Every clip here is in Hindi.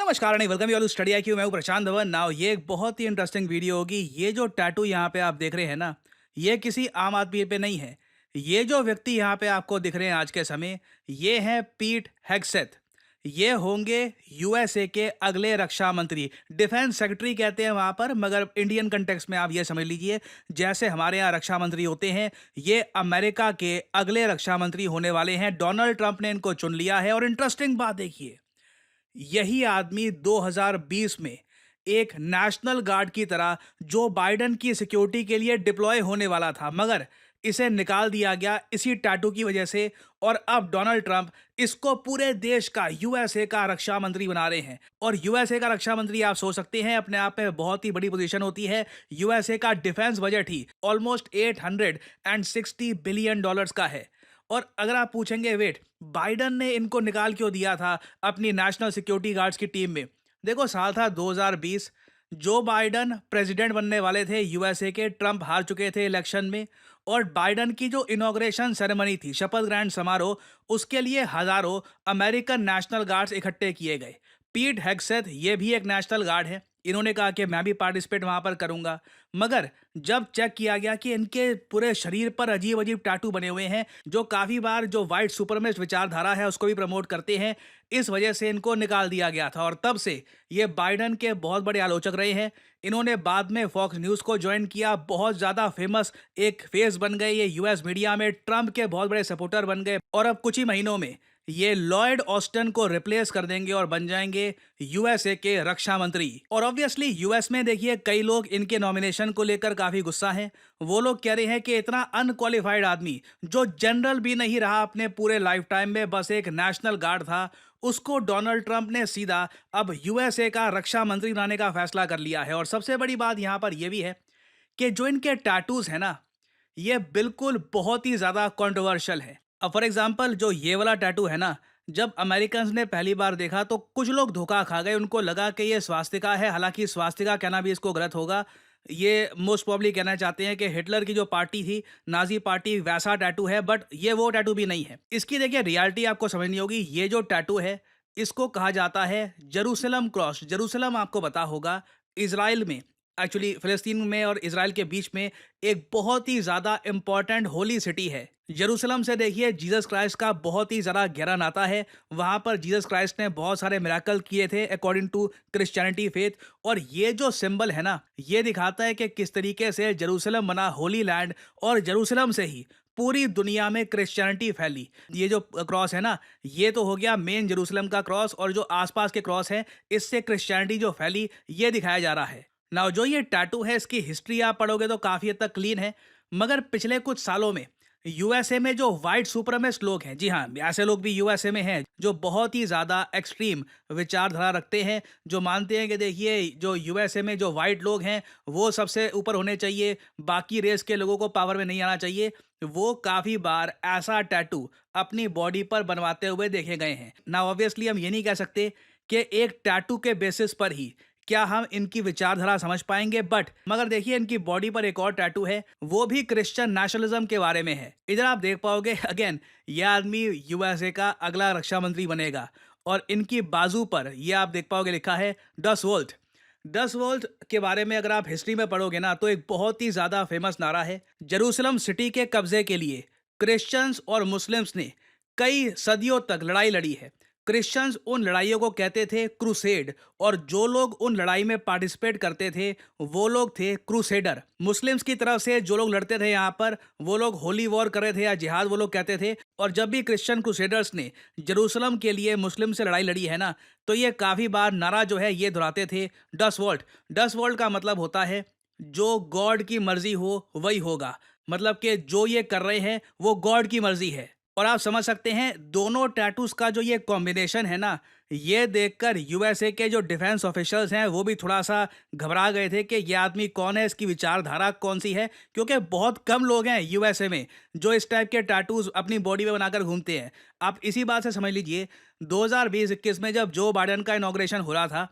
नमस्कार नहीं welcome you study I Q. मैं हूं प्रशांत धवन। नाउ ये एक बहुत ही इंटरेस्टिंग वीडियो होगी। ये जो टैटू यहाँ पे आप देख रहे हैं ना, ये किसी आम आदमी पे नहीं है। ये जो व्यक्ति यहाँ पे आपको दिख रहे हैं आज के समय, ये हैं पीट हेग्सेथ। ये होंगे यूएसए के अगले रक्षा मंत्री, डिफेंस सेक्रेटरी कहते हैं वहां पर, मगर इंडियन कंटेक्स्ट में आप ये समझ लीजिए जैसे हमारे यहाँ रक्षा मंत्री होते हैं, ये अमेरिका के अगले रक्षा मंत्री होने वाले हैं। डोनाल्ड ट्रंप ने इनको चुन लिया है। और इंटरेस्टिंग बात देखिए, यही आदमी 2020 में एक नेशनल गार्ड की तरह जो बाइडेन की सिक्योरिटी के लिए डिप्लॉय होने वाला था, मगर इसे निकाल दिया गया इसी टैटू की वजह से। और अब डोनाल्ड ट्रंप इसको पूरे देश का, यूएसए का रक्षा मंत्री बना रहे हैं। और यूएसए का रक्षा मंत्री आप सोच सकते हैं अपने आप में बहुत ही बड़ी पोजीशन होती है। यूएसए का डिफेंस बजट ही ऑलमोस्ट $860 बिलियन का है। और अगर आप पूछेंगे वेट, बाइडन ने इनको निकाल क्यों दिया था अपनी नेशनल सिक्योरिटी गार्ड्स की टीम में? देखो, साल था 2020, जो बाइडन प्रेसिडेंट बनने वाले थे यूएसए के, ट्रंप हार चुके थे इलेक्शन में। और बाइडन की जो इनॉग्रेशन सेरेमनी थी, शपथ ग्रहण समारोह, उसके लिए हजारों अमेरिकन नेशनल गार्ड्स इकट्ठे किए गए। पीट हेग्सेथ ये भी एक नेशनल गार्ड है। इन्होंने कहा कि मैं भी पार्टिसिपेट वहां पर करूंगा। मगर जब चेक किया गया कि इनके पूरे शरीर पर अजीब अजीब टैटू बने हुए हैं, जो काफी बार जो व्हाइट सुपरमेस्ट विचारधारा है उसको भी प्रमोट करते हैं, इस वजह से इनको निकाल दिया गया था। और तब से ये बाइडन के बहुत बड़े आलोचक रहे हैं। इन्होंने बाद में फॉक्स न्यूज को ज्वाइन किया, बहुत ज्यादा फेमस एक फेस बन गए ये यूएस मीडिया में, ट्रंप के बहुत बड़े सपोर्टर बन गए। और अब कुछ ही महीनों में ये लॉयड ऑस्टिन को रिप्लेस कर देंगे और बन जाएंगे यूएसए के रक्षा मंत्री। और ऑब्वियसली यूएस में देखिए कई लोग इनके नॉमिनेशन को लेकर काफी गुस्सा हैं। वो लोग कह रहे हैं कि इतना अनक्वालिफाइड आदमी, जो जनरल भी नहीं रहा अपने पूरे लाइफ टाइम में, बस एक नेशनल गार्ड था, उसको डोनाल्ड ट्रंप ने सीधा अब यूएसए का रक्षा मंत्री बनाने का फैसला कर लिया है। और सबसे बड़ी बात यहां पर यह भी है कि जो इनके टैटूज है ना, ये बिल्कुल बहुत ही ज्यादा कंट्रोवर्शियल है। अब फॉर एग्जांपल जो ये वाला टैटू है ना, जब अमेरिकन्स ने पहली बार देखा तो कुछ लोग धोखा खा गए। उनको लगा कि ये स्वास्तिका है, हालांकि स्वास्तिका कहना भी इसको गलत होगा। ये मोस्ट प्रॉब्ली कहना चाहते हैं कि हिटलर की जो पार्टी थी, नाजी पार्टी, वैसा टैटू है। बट ये वो टैटू भी नहीं है। इसकी देखिए रियलिटी आपको समझनी होगी। ये जो टैटू है, इसको कहा जाता है जेरूसलम क्रॉस। जेरूसलम आपको पता होगा, इसराइल में, एक्चुअली फिलिस्तीन में और इसराइल के बीच में एक बहुत ही ज्यादा इंपॉर्टेंट होली सिटी है। जेरूसलम से देखिए जीसस क्राइस्ट का बहुत ही ज़्यादा गहरा नाता है। वहाँ पर जीसस क्राइस्ट ने बहुत सारे मिराकल किए थे अकॉर्डिंग टू क्रिश्चियनिटी फेथ। और ये जो सिंबल है ना, ये दिखाता है कि किस तरीके से जेरूसलम बना होली लैंड, और जेरूसलम से ही पूरी दुनिया में क्रिश्चियनिटी फैली। ये जो क्रॉस है ना, ये तो हो गया मेन जेरूसलम का क्रॉस, और जो आसपास के क्रॉस हैं, इससे क्रिश्चियनिटी जो फैली, ये दिखाया जा रहा है। नाउ जो ये टैटू है, इसकी हिस्ट्री आप पढ़ोगे तो काफ़ी हद तक क्लीन है। मगर पिछले कुछ सालों में यूएसए में जो व्हाइट सुपरमेस्ट लोग हैं, जी हाँ, ऐसे लोग भी यूएसए में हैं जो बहुत ही ज़्यादा एक्सट्रीम विचारधारा रखते हैं, जो मानते हैं कि देखिए जो यूएसए में जो व्हाइट लोग हैं वो सबसे ऊपर होने चाहिए, बाकी रेस के लोगों को पावर में नहीं आना चाहिए। वो काफ़ी बार ऐसा टैटू अपनी बॉडी पर बनवाते हुए देखे गए हैं ना। ऑब्वियसली हम ये नहीं कह सकते कि एक टैटू के बेसिस पर ही क्या हम इनकी विचारधारा समझ पाएंगे, बट मगर देखिए इनकी बॉडी पर एक और टैटू है, वो भी क्रिश्चियन नेशनलिज्म के बारे में है। इधर आप देख पाओगे अगेन, ये आदमी यूएसए का अगला रक्षा मंत्री बनेगा। और इनकी बाजू पर ये आप देख पाओगे लिखा है 10 वोल्ट। 10 वोल्ट के बारे में अगर आप हिस्ट्री में पढ़ोगे ना, तो एक बहुत ही ज्यादा फेमस नारा है। जेरूसलम सिटी के कब्जे के लिए क्रिश्चियंस और मुस्लिम्स ने कई सदियों तक लड़ाई लड़ी है। क्रिश्चियंस उन लड़ाइयों को कहते थे क्रूसेड, और जो लोग उन लड़ाई में पार्टिसिपेट करते थे वो लोग थे क्रूसेडर। मुस्लिम्स की तरफ से जो लोग लड़ते थे यहाँ पर, वो लोग होली वॉर कर रहे थे या जिहाद वो लोग कहते थे। और जब भी क्रिश्चियन क्रूसेडर्स ने जेरूसलम के लिए मुस्लिम से लड़ाई लड़ी है ना, तो ये काफ़ी बार नारा जो है ये दोहराते थे 10 वोल्ट। 10 वोल्ट का मतलब होता है जो गॉड की मर्जी हो वही होगा, मतलब कि जो ये कर रहे हैं वो गॉड की मर्जी है। और आप समझ सकते हैं दोनों टैटूज का जो ये कॉम्बिनेशन है ना, ये देखकर यूएसए के जो डिफेंस ऑफिशियल्स हैं वो भी थोड़ा सा घबरा गए थे कि ये आदमी कौन है, इसकी विचारधारा कौन सी है, क्योंकि बहुत कम लोग हैं यूएसए में जो इस टाइप के टैटूज अपनी बॉडी में बनाकर घूमते हैं। आप इसी बात से समझ लीजिए 2020-21 में जब जो बाइडेन का इनॉग्रेशन हो रहा था,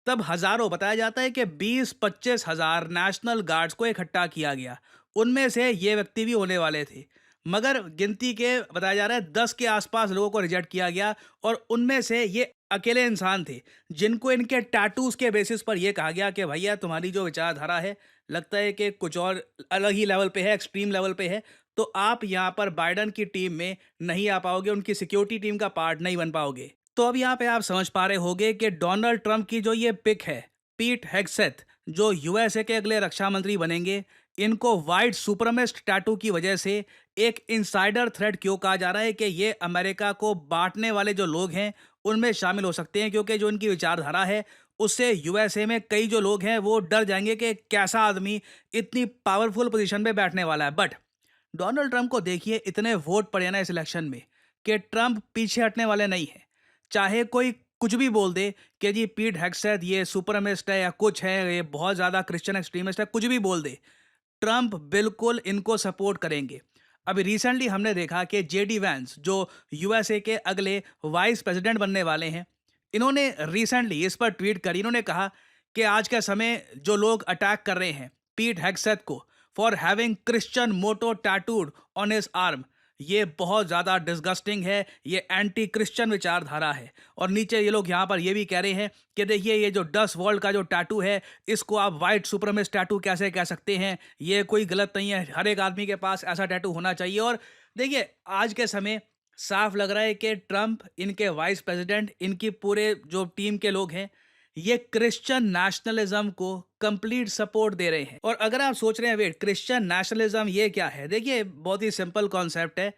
तब हजारों, बताया जाता है कि 20-25 हजार नेशनल गार्ड्स को इकट्ठा किया गया। उनमें से ये व्यक्ति भी होने वाले थे, मगर गिनती के बताया जा रहा है 10 के आसपास लोगों को रिजेक्ट किया गया। और उनमें से ये अकेले इंसान थे जिनको इनके टैटूज के बेसिस पर यह कहा गया कि भैया तुम्हारी जो विचारधारा है लगता है कि कुछ और अलग ही लेवल पे है, एक्सट्रीम लेवल पे है, तो आप यहाँ पर बाइडन की टीम में नहीं आ पाओगे, उनकी सिक्योरिटी टीम का पार्ट नहीं बन पाओगे। तो अब यहाँ पे आप समझ पा रहे होगे कि डोनाल्ड ट्रंप की जो ये पिक है, पीट हेगसेथ, जो यूएसए के अगले रक्षा मंत्री बनेंगे, इनको वाइट सुपरमेस्ट टैटू की वजह से एक इनसाइडर थ्रेट क्यों कहा जा रहा है कि ये अमेरिका को बांटने वाले जो लोग हैं उनमें शामिल हो सकते हैं, क्योंकि जो इनकी विचारधारा है उससे यूएसए में कई जो लोग हैं वो डर जाएंगे कि कैसा आदमी इतनी पावरफुल पोजीशन पे बैठने वाला है। बट डोनाल्ड ट्रंप को देखिए, इतने वोट पड़े ना इस इलेक्शन में कि ट्रंप पीछे हटने वाले नहीं है। चाहे कोई कुछ भी बोल दे कि जी पीट हेगसेथ ये सुपरमिस्ट है या कुछ है, ये बहुत ज़्यादा क्रिश्चियन एक्सट्रीमिस्ट है, कुछ भी बोल दे, ट्रंप बिल्कुल इनको सपोर्ट करेंगे। अभी रिसेंटली हमने देखा कि जेडी वैंस, जो यूएसए के अगले वाइस प्रेसिडेंट बनने वाले हैं, इन्होंने रिसेंटली इस पर ट्वीट करी। इन्होंने कहा कि आज के समय जो लोग अटैक कर रहे हैं पीट हेगसेथ को for having Christian motto tattooed on his arm, ये बहुत ज़्यादा डिस्गस्टिंग है, ये एंटी क्रिश्चियन विचारधारा है। और नीचे ये लोग यहाँ पर ये भी कह रहे हैं कि देखिए ये जो डस वर्ल्ड का जो टैटू है इसको आप वाइट सुपरमिस्ट टैटू कैसे कह सकते हैं, ये कोई गलत नहीं है, हर एक आदमी के पास ऐसा टैटू होना चाहिए। और देखिए आज के समय साफ लग रहा है कि ट्रंप, इनके वाइस प्रेसिडेंट, इनकी पूरे जो टीम के लोग हैं, ये क्रिश्चियन नेशनलिज्म को कंप्लीट सपोर्ट दे रहे हैं। और अगर आप सोच रहे हैं वेट क्रिश्चियन नेशनलिज्म ये क्या है, देखिए बहुत ही सिंपल कॉन्सेप्ट है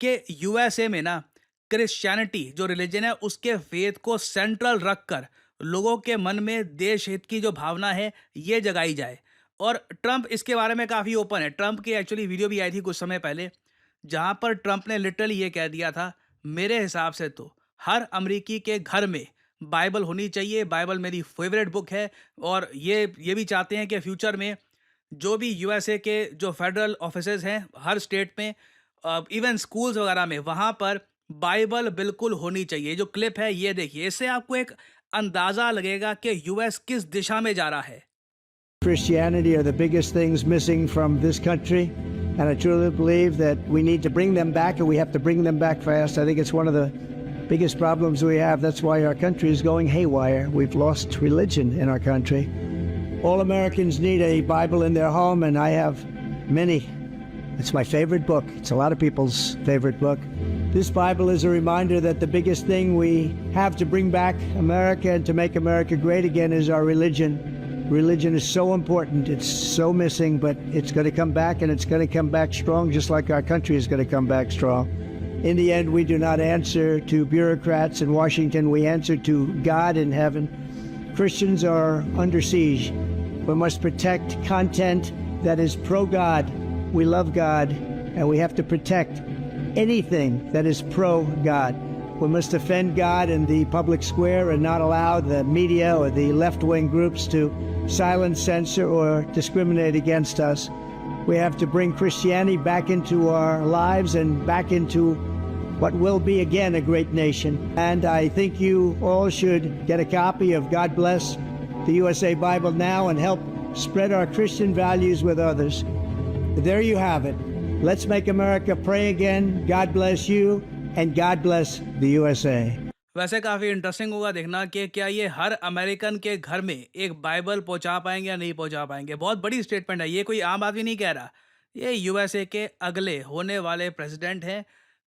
कि यूएसए में ना क्रिश्चियनिटी जो रिलीजन है उसके फेथ को सेंट्रल रखकर लोगों के मन में देश हित की जो भावना है ये जगाई जाए। और ट्रंप इसके बारे में काफ़ी ओपन है। ट्रंप की एक्चुअली वीडियो भी आई थी कुछ समय पहले जहां पर ट्रंप ने लिटरली ये कह दिया था, मेरे हिसाब से तो हर अमेरिकी के घर में बाइबल होनी चाहिए, बाइबल मेरी फेवरेट बुक है। और ये भी चाहते हैं कि फ्यूचर में जो भी यूएसए के जो फेडरल ऑफिसेज हैं हर स्टेट में, इवन स्कूल्स वगैरह में, वहाँ पर बाइबल बिल्कुल होनी चाहिए। जो क्लिप है ये देखिए, इससे आपको एक अंदाज़ा लगेगा कि यूएस किस दिशा में जा रहा है। Christianity are the biggest things missing from this country, and I truly believe that we need to bring them back, and we have to bring them back fast. I think it's one of the biggest problems we have. That's why our country is going haywire. We've lost religion in our country. All Americans need a Bible in their home, and I have many. It's my favorite book. It's a lot of people's favorite book. This Bible is a reminder that the biggest thing we have to bring back America and to make America great again is our religion. Religion is so important. It's so missing, but it's going to come back, and it's going to come back strong, just like our country is going to come back strong. In the end, we do not answer to bureaucrats in Washington. We answer to God in heaven. Christians are under siege. We must protect content that is pro-God. We love God, and we have to protect anything that is pro-God. We must defend God in the public square and not allow the media or the left-wing groups to silence, censor, or discriminate against us. We have to bring Christianity back into our lives and back into what will be again a great nation. And I think you all should get a copy of God Bless the USA Bible now and help spread our Christian values with others. There you have it. Let's make America pray again. God bless you and God bless the USA. वैसे काफ़ी इंटरेस्टिंग होगा देखना कि क्या ये हर अमेरिकन के घर में एक बाइबल पहुंचा पाएंगे या नहीं पहुंचा पाएंगे। बहुत बड़ी स्टेटमेंट है, ये कोई आम आदमी नहीं कह रहा, ये यूएसए के अगले होने वाले प्रेसिडेंट हैं।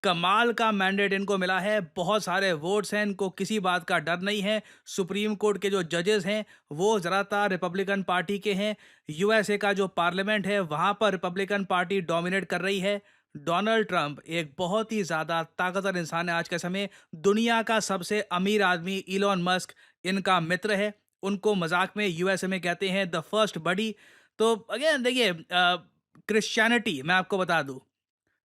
कमाल का मैंडेट इनको मिला है, बहुत सारे वोट्स हैं, इनको किसी बात का डर नहीं है। सुप्रीम कोर्ट के जो जजेस हैं वो ज़्यादातर रिपब्लिकन पार्टी के हैं। यूएसए का जो पार्लियामेंट है वहाँ पर रिपब्लिकन पार्टी डोमिनेट कर रही है। डोनाल्ड ट्रंप एक बहुत ही ज़्यादा ताकतवर इंसान है आज के समय। दुनिया का सबसे अमीर आदमी इलॉन मस्क इनका मित्र है। उनको मजाक में यूएसए में कहते हैं द फर्स्ट बडी। तो अगेन देखिए, क्रिश्चियनिटी मैं आपको बता दूं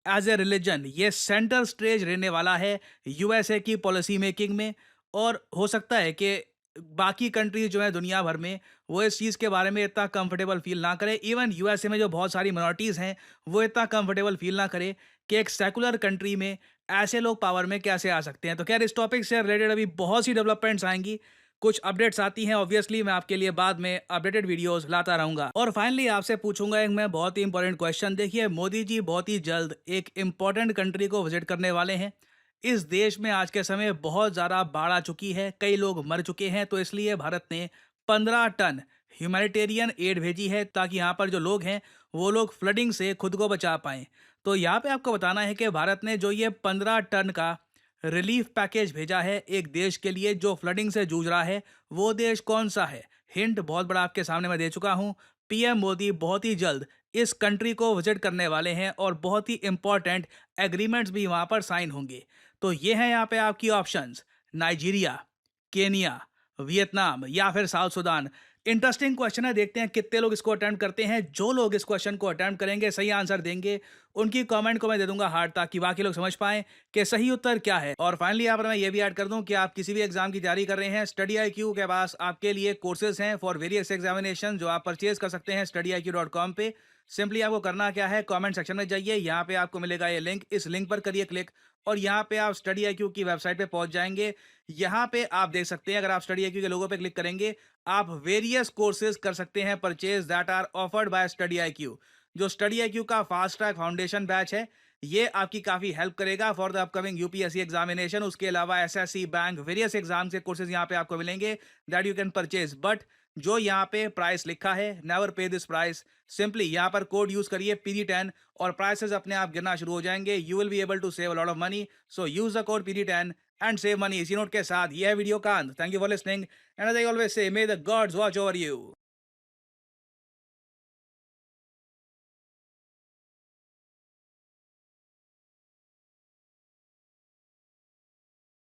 एज ए रिलीजन ये सेंटर स्टेज रहने वाला है यूएसए की पॉलिसी मेकिंग में। और हो सकता है कि बाकी कंट्रीज जो है दुनिया भर में वो इस चीज़ के बारे में इतना कंफर्टेबल फील ना करे। इवन यूएसए में जो बहुत सारी मिनॉरिटीज़ हैं वो इतना कंफर्टेबल फील ना करे कि एक सेकुलर कंट्री में ऐसे लोग पावर में कैसे आ सकते हैं। तो खैर इस टॉपिक से रिलेटेड अभी बहुत सी डेवलपमेंट्स आएंगी, कुछ अपडेट्स आती हैं, ऑब्वियसली मैं आपके लिए बाद में अपडेटेड वीडियोस लाता रहूंगा। और फाइनली आपसे पूछूंगा एक मैं बहुत ही इंपॉर्टेंट क्वेश्चन। देखिए मोदी जी बहुत ही जल्द एक इंपॉर्टेंट कंट्री को विजिट करने वाले हैं। इस देश में आज के समय बहुत ज़्यादा बाढ़ आ चुकी है, कई लोग मर चुके हैं, तो इसलिए भारत ने 15 टन ह्यूमैनिटेरियन एड भेजी है ताकि यहाँ पर जो लोग हैं वो लोग फ्लडिंग से खुद को बचा पाएँ। तो यहाँ पे आपको बताना है कि भारत ने जो ये 15 टन का रिलीफ पैकेज भेजा है एक देश के लिए जो फ्लडिंग से जूझ रहा है, वो देश कौन सा है? हिंट बहुत बड़ा आपके सामने मैं दे चुका हूँ। पीएम मोदी बहुत ही जल्द इस कंट्री को विजिट करने वाले हैं और बहुत ही इंपॉर्टेंट एग्रीमेंट्स भी वहाँ पर साइन होंगे। तो ये हैं यहाँ पे आपकी ऑप्शंस, नाइजीरिया, केनिया, वियतनाम या फिर साउथ सुडान। इंटरेस्टिंग क्वेश्चन है, देखते हैं कितने लोग इसको अटेम्प्ट करते हैं। जो लोग इस क्वेश्चन को अटेम्प्ट करेंगे, सही आंसर देंगे, उनकी कमेंट को मैं दे दूंगा हार्ट ताकि बाकी लोग समझ पाएं कि सही उत्तर क्या है। और फाइनली यहाँ पर मैं ये भी ऐड कर दूं कि आप किसी भी एग्जाम की तैयारी कर रहे हैं, स्टडी IQ के पास आपके लिए कोर्सेज हैं फॉर वेरियस एग्जामिनेशन जो आप परचेज कर सकते हैं studiiq.com पे। सिंपली आपको करना क्या है, कमेंट सेक्शन में जाइए, यहाँ पे आपको मिलेगा ये लिंक, इस लिंक पर करिए क्लिक और यहाँ पे आप स्टडी IQ की वेबसाइट पे पहुंच जाएंगे। यहाँ पे आप देख सकते हैं, अगर आप स्टडी IQ के लोगो पे क्लिक करेंगे, आप वेरियस कोर्सेज कर सकते हैं purchase that are offered by study IQ। जो स्टडी IQ का फास्ट ट्रैक फाउंडेशन बैच है, ये आपकी काफी हेल्प करेगा for the upcoming UPSC examination. उसके अलावा SSC, बैंक, वेरियस एग्जाम के कोर्सेज यहाँ पे आपको मिलेंगे that you can purchase. But जो यहाँ पे प्राइस लिखा है, नेवर पे दिस प्राइस, सिंपली यहाँ पर कोड यूज करिए PD10 और प्राइसेस अपने आप गिरना शुरू हो जाएंगे। You will be able to save a lot of money, so use the code PD10 and save money. इसी नोट के साथ यह वीडियो का अंत। Thank you for listening and as I always say, may the gods watch over you.